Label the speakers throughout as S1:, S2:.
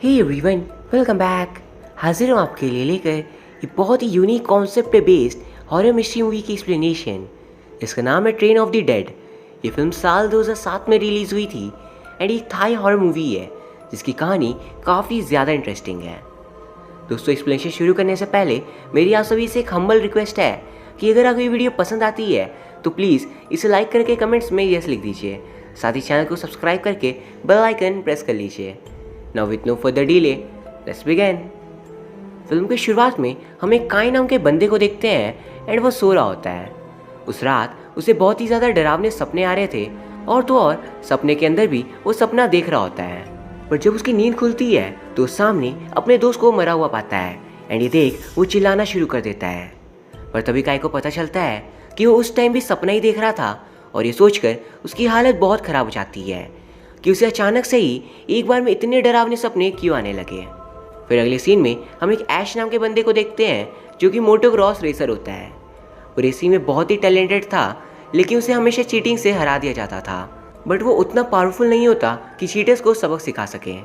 S1: Hey everyone, welcome back. हाजिर हूँ आपके लिए लेकर एक बहुत ही यूनिक कॉन्सेप्ट पे बेस्ड हॉरर मिस्ट्री मूवी की एक्सप्लेनेशन। इसका नाम है ट्रेन ऑफ द डेड। ये फिल्म साल 2007 में रिलीज़ हुई थी एंड एक थाई हॉरर मूवी है जिसकी कहानी काफ़ी ज़्यादा इंटरेस्टिंग है। दोस्तों, एक्सप्लेनेशन शुरू करने से पहले मेरी आप सभी से एक हम्बल रिक्वेस्ट है कि अगर आपको ये वीडियो पसंद आती है तो प्लीज़ इसे लाइक करके कमेंट्स में यस लिख दीजिए। साथ ही चैनल को सब्सक्राइब करके बेल आइकन प्रेस कर लीजिए। Now with no further delay, let's begin. Film की शुरुआत में हम एक काई नाम के बंदे को देखते हैं एंड वो सो रहा होता है। उस रात उसे बहुत ही ज़्यादा डरावने सपने आ रहे थे और तो और सपने के अंदर भी वो सपना देख रहा होता है। पर जब उसकी नींद खुलती है तो सामने अपने दोस्त को मरा हुआ पाता है एंड ये देख वो चिल्लाना शुरू कर देता है। पर तभी काई को पता चलता है कि वो उस टाइम भी सपना ही देख रहा था और ये सोचकर उसकी हालत बहुत ख़राब हो जाती है कि उसे अचानक से ही एक बार में इतने डरावने सपने क्यों आने लगे। फिर अगले सीन में हम एक ऐश नाम के बंदे को देखते हैं जो कि मोटोक्रॉस रेसर होता है। वो रेसिंग में बहुत ही टैलेंटेड था लेकिन उसे हमेशा चीटिंग से हरा दिया जाता था। बट वो उतना पावरफुल नहीं होता कि चीटर्स को सबक सिखा सके।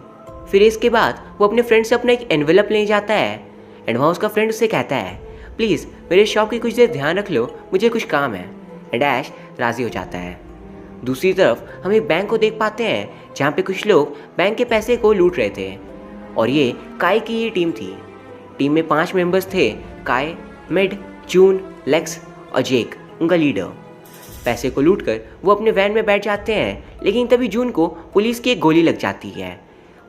S1: फिर इसके बाद वो अपने फ्रेंड से अपना एक एनवेलप ले जाता है एंड वहाँ उसका फ्रेंड उससे कहता है, प्लीज़ मेरे शॉप की कुछ देर ध्यान रख लो, मुझे कुछ काम है। एंड ऐश राज़ी हो जाता है। दूसरी तरफ हम एक बैंक को देख पाते हैं जहाँ पे कुछ लोग बैंक के पैसे को लूट रहे थे और ये काई की ही टीम थी। टीम में 5 मेंबर्स थे, काई, मिड, जून, लेक्स और जेक उनका लीडर। पैसे को लूटकर वो अपने वैन में बैठ जाते हैं लेकिन तभी जून को पुलिस की एक गोली लग जाती है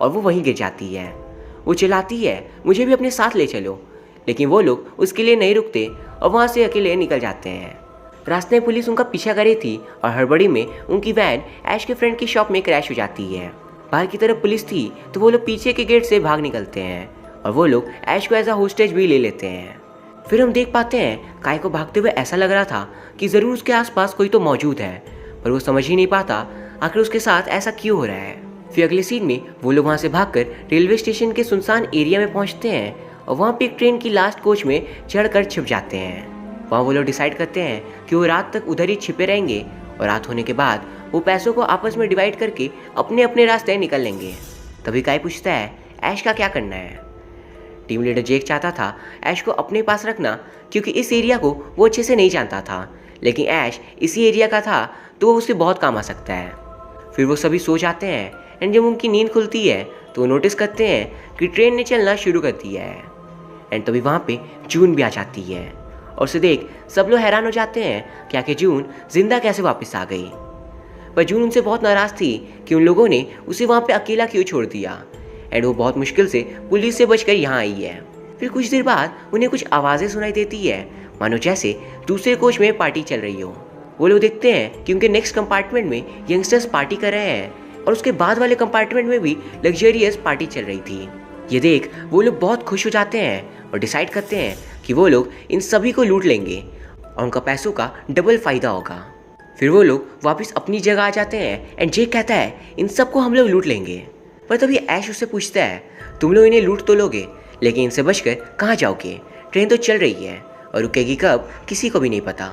S1: और वो वहीं गिर जाती है। वो चिल्लाती है, मुझे भी अपने साथ ले चलो, लेकिन वो लोग उसके लिए नहीं रुकते और वहाँ से अकेले निकल जाते हैं। रास्ते में पुलिस उनका पीछा कर रही थी और हड़बड़ी में उनकी वैन ऐश के फ्रेंड की शॉप में क्रैश हो जाती है। बाहर की तरफ पुलिस थी तो वो लोग पीछे के गेट से भाग निकलते हैं और वो लोग ऐश को एज अ होस्टेज भी ले लेते हैं। फिर हम देख पाते हैं काई को भागते हुए ऐसा लग रहा था कि ज़रूर उसके आसपास कोई तो मौजूद है, पर वो समझ ही नहीं पाता आखिर उसके साथ ऐसा क्यों हो रहा है। फिर अगले सीन में वो लोग वहाँ से भागकर रेलवे स्टेशन के सुनसान एरिया में पहुँचते हैं और वहाँ पे एक ट्रेन की लास्ट कोच में चढ़कर छिप जाते हैं। वहाँ वो लोग डिसाइड करते हैं कि वो रात तक उधर ही छिपे रहेंगे और रात होने के बाद वो पैसों को आपस में डिवाइड करके अपने अपने रास्ते निकल लेंगे। तभी काई पूछता है, ऐश का क्या करना है। टीम लीडर जेक चाहता था ऐश को अपने पास रखना क्योंकि इस एरिया को वो अच्छे से नहीं जानता था, लेकिन ऐश इसी एरिया का था तो वो उससे बहुत काम आ सकता है। फिर वो सभी सो जाते हैं एंड जब उनकी नींद खुलती है तो वो नोटिस करते हैं कि ट्रेन ने चलना शुरू कर दिया है। एंड तभी वहाँ पे जून भी आ जाती है और उसे देख सब लोग हैरान हो जाते हैं कि आखिर जून जिंदा कैसे वापस आ गई। पर जून उनसे बहुत नाराज़ थी कि उन लोगों ने उसे वहाँ पे अकेला क्यों छोड़ दिया एंड वो बहुत मुश्किल से पुलिस से बचकर यहाँ आई है। फिर कुछ देर बाद उन्हें कुछ आवाज़ें सुनाई देती है, मानो जैसे दूसरे कोच में पार्टी चल रही हो। वो लोग देखते हैं कि उनके नेक्स्ट कंपार्टमेंट में यंगस्टर्स पार्टी कर रहे हैं और उसके बाद वाले कंपार्टमेंट में भी लग्जरियस पार्टी चल रही थी। ये देख वो लोग बहुत खुश हो जाते हैं और डिसाइड करते हैं कि वो लोग इन सभी को लूट लेंगे और उनका पैसों का डबल फ़ायदा होगा। फिर वो लोग वापस अपनी जगह आ जाते हैं एंड जेक कहता है, इन सबको हम लोग लूट लेंगे। पर तभी ऐश उससे पूछता है, तुम लोग इन्हें लूट तो लोगे लेकिन इनसे बचकर कहाँ जाओगे, ट्रेन तो चल रही है और रुकेगी कब किसी को भी नहीं पता।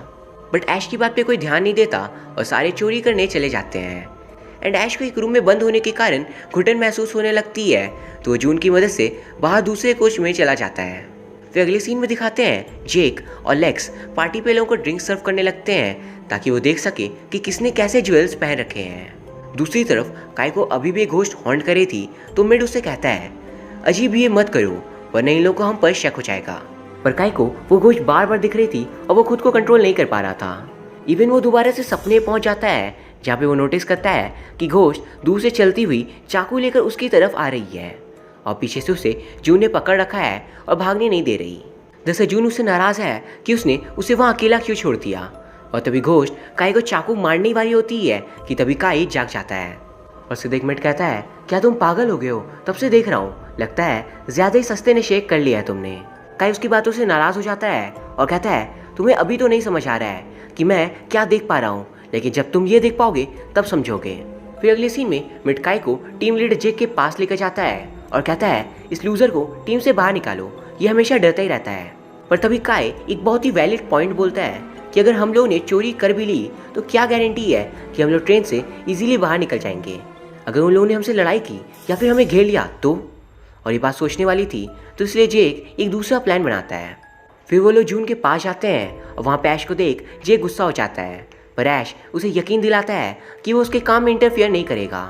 S1: बट ऐश की बात पे कोई ध्यान नहीं देता और सारे चोरी करने चले जाते हैं। एंड ऐश को एक रूम में बंद होने के कारण घुटन महसूस होने लगती है तो वो जून की मदद से बाहर दूसरे कोच में चला जाता है। फिर अगले सीन में दिखाते हैं जेक और लेक्स पार्टी पे लोगों को ड्रिंक सर्व करने लगते हैं ताकि वो देख सके कि किसने कैसे ज्वेल्स पहन रखे हैं। दूसरी तरफ काई को अभी भी एक घोस्ट हॉन्ट करे थी तो मिड उससे कहता है, अजीब ये मत करो वरना इन लोगों को हम पर शक हो जाएगा। पर काई को वो घोस्ट बार बार दिख रही थी और वो खुद को कंट्रोल नहीं कर पा रहा था। इवन वो दोबारा से सपने पहुंच जाता है जहाँ पे वो नोटिस करता है कि घोस्ट दूर से चलती हुई चाकू लेकर उसकी तरफ आ रही है और पीछे से उसे जून ने पकड़ रखा है और भागने नहीं दे रही। जैसे जून उससे नाराज़ है कि उसने उसे वहाँ अकेला क्यों छोड़ दिया। और तभी घोस्ट काई को चाकू मारने वाली होती है कि तभी काई जाग जाता है और उसे देख मिट कहता है, क्या तुम पागल हो गए हो, तब से देख रहा हूँ, लगता है ज़्यादा ही सस्ते ने शेक कर लिया है तुमने। काई उसकी बातों से नाराज़ हो जाता है और कहता है, तुम्हें अभी तो नहीं समझ आ रहा है कि मैं क्या देख पा रहा हूँ, लेकिन जब तुम ये देख पाओगे तब समझोगे। फिर अगले सीन में मिट काई को टीम लीडर जेक के पास लेकर जाता है और कहता है, इस लूज़र को टीम से बाहर निकालो, ये हमेशा डरता ही रहता है। पर तभी काई एक बहुत ही वैलिड पॉइंट बोलता है कि अगर हम लोगों ने चोरी कर भी ली तो क्या गारंटी है कि हम लोग ट्रेन से इजीली बाहर निकल जाएंगे। अगर उन लोगों ने हमसे लड़ाई की या फिर हमें घेर लिया तो और ये बात सोचने वाली थी, तो इसलिए जेक एक दूसरा प्लान बनाता है। फिर वो लोग जून के पास जाते हैं और वहाँ पे ऐश को देख जेक गुस्सा हो जाता है, पर ऐश उसे यकीन दिलाता है कि वो उसके काम में इंटरफियर नहीं करेगा।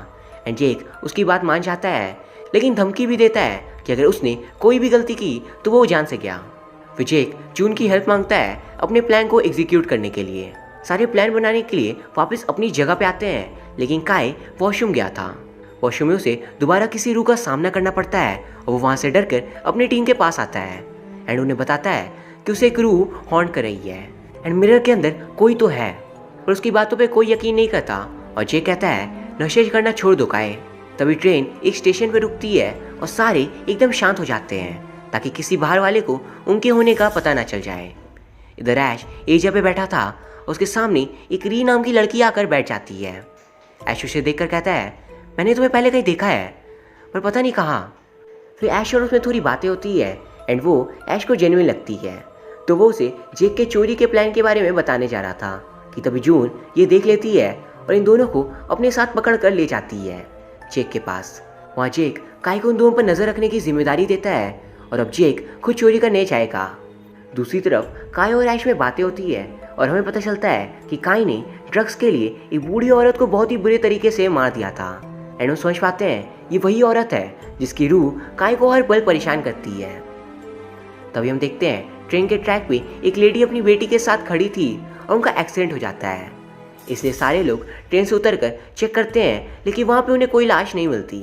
S1: एंड जेक उसकी बात मान जाता है, लेकिन धमकी भी देता है कि अगर उसने कोई भी गलती की तो वो जान से गया। फिर जेक जून की हेल्प मांगता है अपने प्लान को एग्जीक्यूट करने के लिए। सारे प्लान बनाने के लिए वापस अपनी जगह पे आते हैं, लेकिन काई वॉशरूम गया था। वॉशरूम में उसे दोबारा किसी रूह का सामना करना पड़ता है और वो वहाँ से डरकर अपनी टीम के पास आता है एंड उन्हें बताता है कि उसे एक रूह हॉन्ट कर रही है एंड मिरर के अंदर कोई तो है, पर उसकी बातों पे कोई यकीन नहीं करता और जे कहता है नशे करना छोड़ दो काई। तभी ट्रेन एक स्टेशन पर रुकती है और सारे एकदम शांत हो जाते हैं ताकि किसी बाहर वाले को उनके होने का पता ना चल जाए। इधर ऐश एक जगह पे बैठा था, उसके सामने एक री नाम की लड़की आकर बैठ जाती है। ऐश उसे देखकर कहता है मैंने तुम्हें पहले कहीं देखा है, पर पता नहीं कहाँ। फिर ऐश और उसमें थोड़ी बातें होती है एंड वो ऐश को जेन्युइन लगती है, तो वो उसे जेक के चोरी के प्लान के बारे में बताने जा रहा था कि तभी जून ये देख लेती है और इन दोनों को अपने साथ पकड़ कर ले जाती है जेक के पास। वहाँ जेक काई को उन दोनों पर नजर रखने की जिम्मेदारी देता है और अब जेक खुद चोरी करने जाएगा। दूसरी तरफ काई और ऐश में बातें होती है और हमें पता चलता है कि काई ने ड्रग्स के लिए एक बूढ़ी औरत को बहुत ही बुरे तरीके से मार दिया था एंड हम समझ पाते हैं ये वही औरत है जिसकी रूह काई को हर पल परेशान करती है। तभी हम देखते हैं ट्रेन के ट्रैक पे एक लेडी अपनी बेटी के साथ खड़ी थी और उनका एक्सीडेंट हो जाता है, इसलिए सारे लोग ट्रेन से उतरकर चेक करते हैं, लेकिन वहाँ पे उन्हें कोई लाश नहीं मिलती।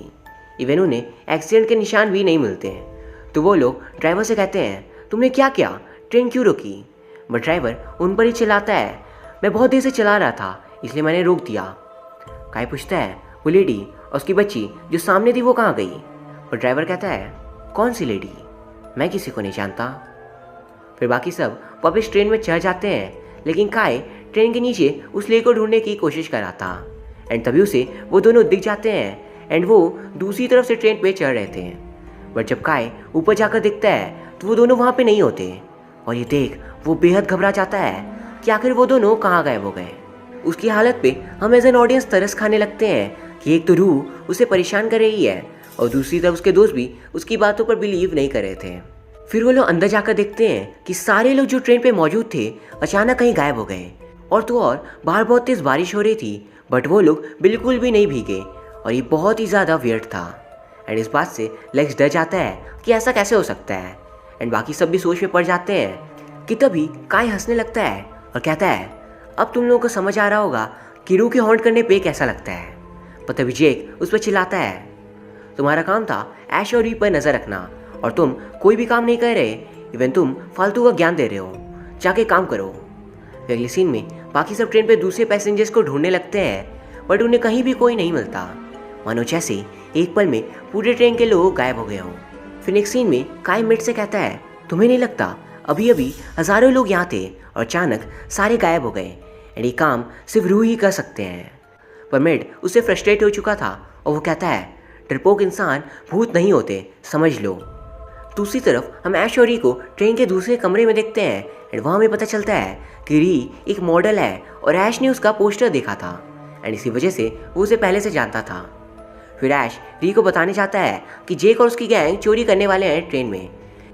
S1: इवन उन्हें एक्सीडेंट के निशान भी नहीं मिलते हैं। तो वो लोग ड्राइवर से कहते हैं तुमने क्या किया, ट्रेन क्यों रोकी? बट ड्राइवर उन पर ही चिल्लाता है मैं बहुत देर से चला रहा था इसलिए मैंने रोक दिया। काई पूछता है वो लेडी और उसकी बच्ची जो सामने थी वो कहाँ गई? पर ड्राइवर कहता है कौन सी लेडी, मैं किसी को नहीं जानता। फिर बाकी सब वापस ट्रेन में चढ़ जाते हैं, लेकिन काई ट्रेन के नीचे उस लेडी को ढूंढने की कोशिश कर रहा था एंड तभी उसे वो दोनों दिख जाते हैं एंड वो दूसरी तरफ से ट्रेन पे चढ़ रहे थे। बट जब काई ऊपर जाकर दिखता है तो वो दोनों वहाँ पे नहीं होते और ये देख वो बेहद घबरा जाता है कि आखिर वो दोनों कहाँ गायब हो गए। उसकी हालत पे हम एज एन ऑडियंस तरस खाने लगते हैं कि एक तो रूह उसे परेशान कर रही है और दूसरी तरफ उसके दोस्त भी उसकी बातों पर बिलीव नहीं कर रहे थे। फिर वो लोग अंदर जाकर देखते हैं कि सारे लोग जो ट्रेन पे मौजूद थे अचानक कहीं गायब हो गए और तो और बाहर बहुत तेज बारिश हो रही थी, बट वो लोग बिल्कुल भी नहीं भीगे और ये बहुत ही ज़्यादा वियर्ड था। एंड इस बात से लेक्स डर जाता है कि ऐसा कैसे हो सकता है एंड बाकी सब भी सोच में पड़ जाते हैं कि तभी काई हंसने लगता है और कहता है अब तुम लोगों को समझ आ रहा होगा कि रूह के हॉन्ट करने पे कैसा लगता है। पर तभी जेक उस पर चिल्लाता है तुम्हारा काम था ऐश और री पर नज़र रखना और तुम कोई भी काम नहीं कर रहे, इवन तुम फालतू का ज्ञान दे रहे हो, जाके काम करो। अगले सीन में बाकी सब ट्रेन पे दूसरे पैसेंजर्स को ढूंढने लगते हैं, बट उन्हें कहीं भी कोई नहीं मिलता, मानो जैसे एक पल में पूरे ट्रेन के लोग गायब हो गए हों। फिर नेक्स्ट सीन में काई मिड से कहता है तुम्हें नहीं लगता अभी अभी हज़ारों लोग यहाँ थे और अचानक सारे गायब हो गए एंड ये काम सिर्फ रूह ही कर सकते हैं। पर मिड उससे फ्रस्ट्रेट हो चुका था और वो कहता है डरपोक इंसान भूत नहीं होते, समझ लो। दूसरी तरफ हम ऐश और री को ट्रेन के दूसरे कमरे में देखते हैं एंड वहाँ हमें पता चलता है कि री एक मॉडल है और ऐश ने उसका पोस्टर देखा था एंड इसी वजह से वो उसे पहले से जानता था। फिर ऐश री को बताने जाता है कि जेक और उसकी गैंग चोरी करने वाले हैं ट्रेन में,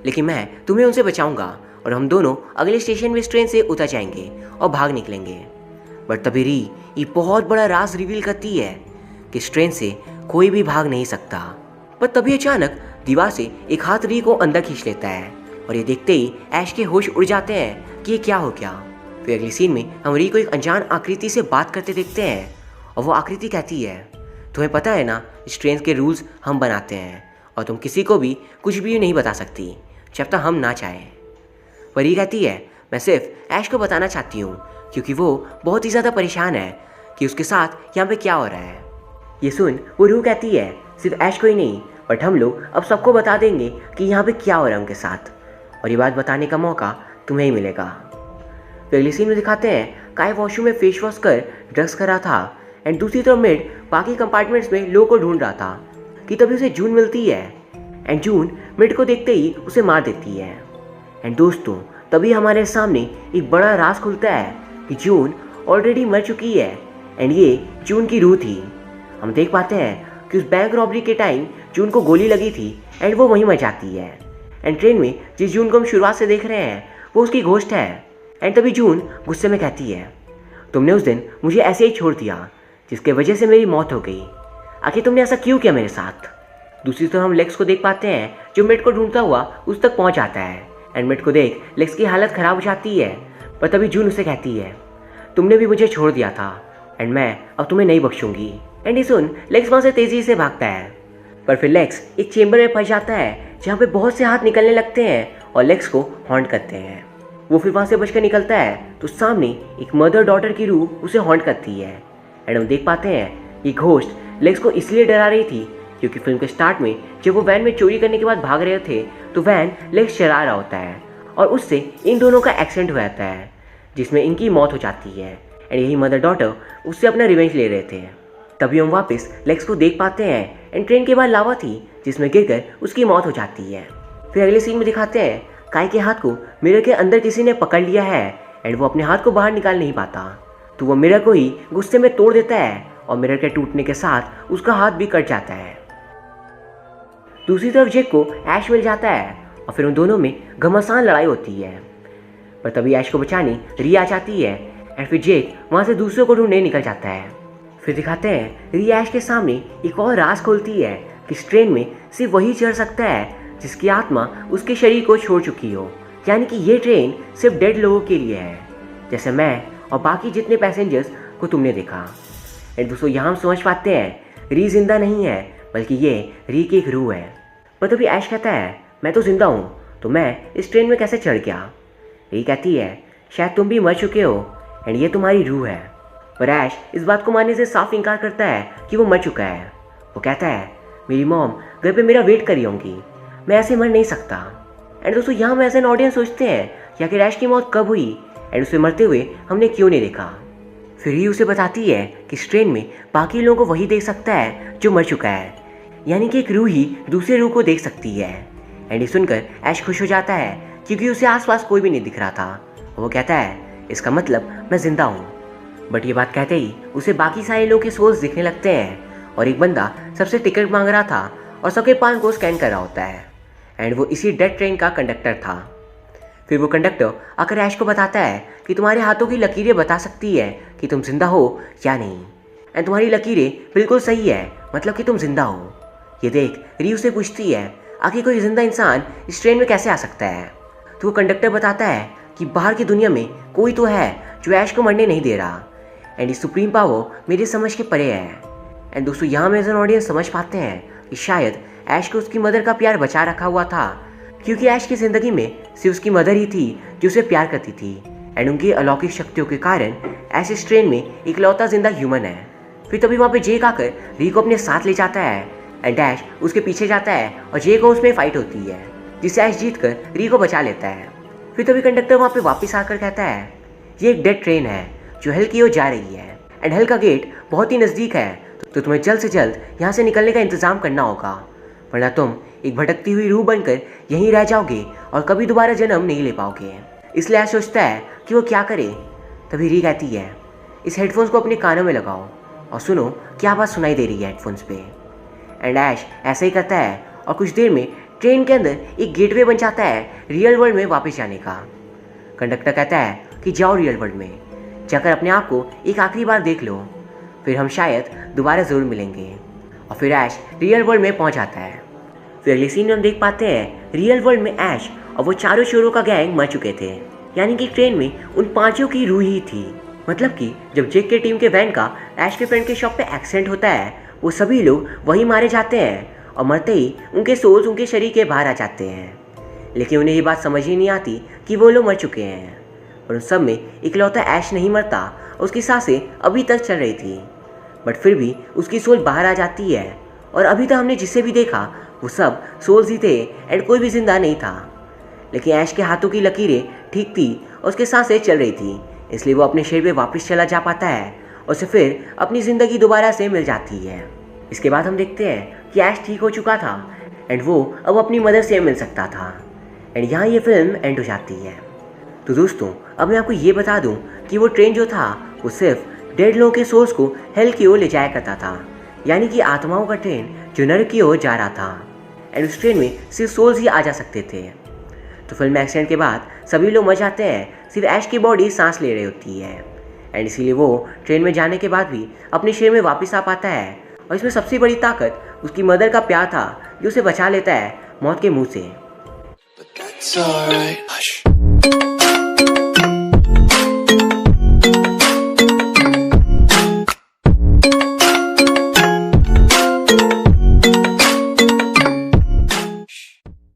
S1: लेकिन मैं तुम्हें उनसे बचाऊंगा और हम दोनों अगले स्टेशन में इस ट्रेन से उतर जाएंगे और भाग निकलेंगे। बट तभी री ये बहुत बड़ा राज रिवील करती है कि इस ट्रेन से कोई भी भाग नहीं सकता। पर तभी अचानक दीवार से एक हाथ री को अंदर खींच लेता है और ये देखते ही ऐश के होश उड़ जाते हैं कि ये क्या हो गया। फिर अगली सीन में हम री को एक अनजान आकृति से बात करते देखते हैं और वो आकृति कहती है तुम्हें पता है ना इस ट्रेन के रूल्स हम बनाते हैं और तुम किसी को भी कुछ भी नहीं बता सकती जब तक हम ना चाहें। पर री कहती है मैं सिर्फ ऐश को बताना चाहती हूँ क्योंकि वो बहुत ही ज़्यादा परेशान है कि उसके साथ यहाँ पे क्या हो रहा है। ये सुन वो रूह कहती है सिर्फ ऐश को ही नहीं बट हम लोग अब सबको बता देंगे कि यहाँ पे क्या हो रहा है उनके साथ और ये बात बताने का मौका तुम्हें ही मिलेगा। फिर अगली सीन में दिखाते हैं काई वॉशरूम में फेस वॉश कर ड्रग्स कर रहा था एंड दूसरी तरफ मिड बाकी कंपार्टमेंट्स में लोगों को ढूंढ रहा था कि तभी उसे जून मिलती है एंड जून मिड को देखते ही उसे मार देती है। एंड दोस्तों तभी हमारे सामने एक बड़ा राज खुलता है कि जून ऑलरेडी मर चुकी है एंड ये जून की रूह थी। हम देख पाते हैं कि उस बैंक रॉबरी के टाइम जून को गोली लगी थी एंड वो वहीं मर जाती है। एंड ट्रेन में जिस जून को हम शुरुआत से देख रहे हैं वो उसकी घोस्ट है। एंड तभी जून गुस्से में कहती है, तुमने उस दिन मुझे ऐसे ही छोड़ दिया जिसके वजह से मेरी मौत हो गई, आखिर तुमने ऐसा क्यों किया मेरे साथ। दूसरी तरफ हम लेक्स को देख पाते हैं जो मिड को ढूंढता हुआ उस तक पहुंच जाता है। एंड मिड को देख लेक्स की हालत ख़राब हो जाती है, पर तभी जून उसे कहती है, तुमने भी मुझे छोड़ दिया था एंड मैं अब तुम्हें नहीं बख्शूंगी। एंड ये सुन लेक्स वहाँ से तेज़ी से भागता है, पर फिर लेक्स एक चेंबर में फंस जाता है जहाँ पे बहुत से हाथ निकलने लगते हैं और लेक्स को हॉन्ट करते हैं। वो फिर वहाँ से बचकर निकलता है तो सामने एक मदर डॉटर की रूह उसे हॉन्ट करती है। एंड हम देख पाते हैं ये घोस्ट लेक्स को इसलिए डरा रही थी क्योंकि फिल्म के स्टार्ट में जब वो वैन में चोरी करने के बाद भाग रहे थे तो वैन लेक्स चला रहा होता है और उससे इन दोनों का एक्सीडेंट हो जाता है जिसमें इनकी मौत हो जाती है। एंड यही मदर डॉटर उससे अपना रिवेंज ले रहे थे। तभी हम वापस लेक्स को देख पाते हैं एंड ट्रेन के बाद लावा थी जिसमें गिरकर उसकी मौत हो जाती है। फिर अगले सीन में दिखाते हैं काई के हाथ को मिरर के अंदर किसी ने पकड़ लिया है एंड वो अपने हाथ को बाहर निकाल नहीं पाता, तो वो मिरर को ही गुस्से में तोड़ देता है और मिरर के टूटने के साथ उसका हाथ भी कट जाता है। दूसरी तरफ जेक को ऐश मिल जाता है और फिर उन दोनों में घमासान लड़ाई होती है, पर तभी ऐश को बचाने री आ जाती है एंड फिर जेक वहाँ से दूसरों को ढूंढने निकल जाता है। फिर दिखाते हैं री ऐश के सामने एक और राज खोलती है कि इस ट्रेन में सिर्फ वही चढ़ सकता है जिसकी आत्मा उसके शरीर को छोड़ चुकी हो, यानी कि ये ट्रेन सिर्फ डेड लोगों के लिए है, जैसे मैं और बाकी जितने पैसेंजर्स को तुमने देखा। एंड दोस्तों यहाँ हम समझ पाते हैं री जिंदा नहीं है बल्कि ये री की एक रूह है। पर तभी ऐश कहता है मैं तो जिंदा हूँ, तो मैं इस ट्रेन में कैसे चढ़ गया। री कहती है शायद तुम भी मर चुके हो एंड ये तुम्हारी रूह है। पर ऐश इस बात को मानने से साफ इनकार करता है कि वो मर चुका है। वो कहता है मेरी मॉम घर पे मेरा वेट करी होंगी, मैं ऐसे मर नहीं सकता। एंड दोस्तों यहाँ हम एज एन ऑडियंस सोचते हैं कि आखिर ऐश की मौत कब हुई एंड उसे मरते हुए हमने क्यों नहीं देखा। फिर ही उसे बताती है कि इस ट्रेन में बाकी लोगों को वही देख सकता है जो मर चुका है, यानी कि एक रूह ही दूसरे रूह को देख सकती है। एंड ये सुनकर ऐश खुश हो जाता है क्योंकि उसे आसपास कोई भी नहीं दिख रहा था। वो कहता है इसका मतलब मैं जिंदा हूँ। बट ये बात कहते ही उसे बाकी सारे लोग के सोल्स दिखने लगते हैं और एक बंदा सबसे टिकट मांग रहा था और सबके पान को स्कैन कर रहा होता है एंड वो इसी डेड ट्रेन का कंडक्टर था। फिर वो कंडक्टर आकर ऐश को बताता है कि तुम्हारे हाथों की लकीरें बता सकती है कि तुम जिंदा हो या नहीं, एंड तुम्हारी लकीरें बिल्कुल सही है, मतलब कि तुम जिंदा हो। ये देख री उसे पूछती है आखिर कोई जिंदा इंसान इस ट्रेन में कैसे आ सकता है। तो वो कंडक्टर बताता है कि बाहर की दुनिया में कोई तो है जो ऐश को मरने नहीं दे रहा एंड ये सुप्रीम पावर मेरी समझ के परे है। एंड दोस्तों यहाँ में एज एन ऑडियंस समझ पाते हैं कि शायद ऐश को उसकी मदर का प्यार बचा रखा हुआ था, क्योंकि ऐश की ज़िंदगी में सिर्फ उसकी मदर ही थी जो उसे प्यार करती थी एंड उनकी अलौकिक शक्तियों के कारण ऐश इस ट्रेन में इकलौता जिंदा ह्यूमन है। फिर तभी वहाँ पे जेक आकर री को अपने साथ ले जाता है एंड ऐश उसके पीछे जाता है और जेक और उसमें फाइट होती है जिससे ऐश जीत कर री को बचा लेता है। फिर तभी कंडक्टर वहाँ पे वापस आकर कहता है ये एक डेड ट्रेन है जो हेल की ओर जा रही है एंड हेल का गेट बहुत ही नज़दीक है, तो तुम्हें जल्द से जल्द यहाँ से निकलने का इंतज़ाम करना होगा, वरना तुम एक भटकती हुई रूह बनकर यहीं रह जाओगे और कभी दोबारा जन्म नहीं ले पाओगे। इसलिए ऐश सोचता है कि वो क्या करे। तभी री कहती है इस हेडफोन्स को अपने कानों में लगाओ और सुनो क्या बात सुनाई दे रही है हेडफोन्स पे। एंड ऐश ऐसा ही करता है और कुछ देर में ट्रेन के अंदर एक गेटवे बन जाता है रियल वर्ल्ड में वापस जाने का। कंडक्टर कहता है कि जाओ रियल वर्ल्ड में जाकर अपने आप को एक आखिरी बार देख लो, फिर हम शायद दोबारा ज़रूर मिलेंगे। और फिर ऐश रियल वर्ल्ड में पहुंच जाता है। फिर अगले सीन में हम देख पाते हैं रियल वर्ल्ड में ऐश और वो चारों चोरों का गैंग मर चुके थे, यानी कि ट्रेन में उन पांचों की रूह ही थी। मतलब कि जब जेक के टीम के वैन का ऐश के फ्रेंड के शॉप पे एक्सीडेंट होता है वो सभी लोग वहीं मारे जाते हैं और मरते ही उनके सोल्स उनके शरीर के बाहर आ जाते हैं। लेकिन उन्हें ये बात समझ ही नहीं आती कि वो लोग मर चुके हैं। और उन सब में इकलौता ऐश नहीं मरता, उसकी सांसें अभी तक चल रही थी, बट फिर भी उसकी सोल बाहर आ जाती है। और अभी तक हमने जिसे भी देखा वो सब सोल्स ही थे एंड कोई भी जिंदा नहीं था। लेकिन ऐश के हाथों की लकीरें ठीक थी और उसके सांसें चल रही थी, इसलिए वो अपने शरीर में वापस चला जा पाता है और उसे फिर अपनी ज़िंदगी दोबारा से मिल जाती है। इसके बाद हम देखते हैं कि ऐश ठीक हो चुका था एंड वो अब अपनी मदर से मिल सकता था एंड यहाँ ये फिल्म एंड हो जाती है। तो दोस्तों अब मैं आपको ये बता दूँ कि वो ट्रेन जो था वो सिर्फ डेड लोगों के सोल्स को हेल की ओर ले जाया करता था, यानी कि आत्माओं का ट्रेन जो नरक की ओर जा रहा था। एंड उस ट्रेन में सिर्फ सोल्स ही आ जा सकते थे। तो फिल्म एक्सीडेंट के बाद सभी लोग मर जाते हैं, सिर्फ ऐश की बॉडी सांस ले रही होती है एंड इसीलिए वो ट्रेन में जाने के बाद भी अपने शरीर में वापस आ पाता है। और इसमें सबसे बड़ी ताकत उसकी मदर का प्यार था जो उसे बचा लेता है मौत के मुंह से।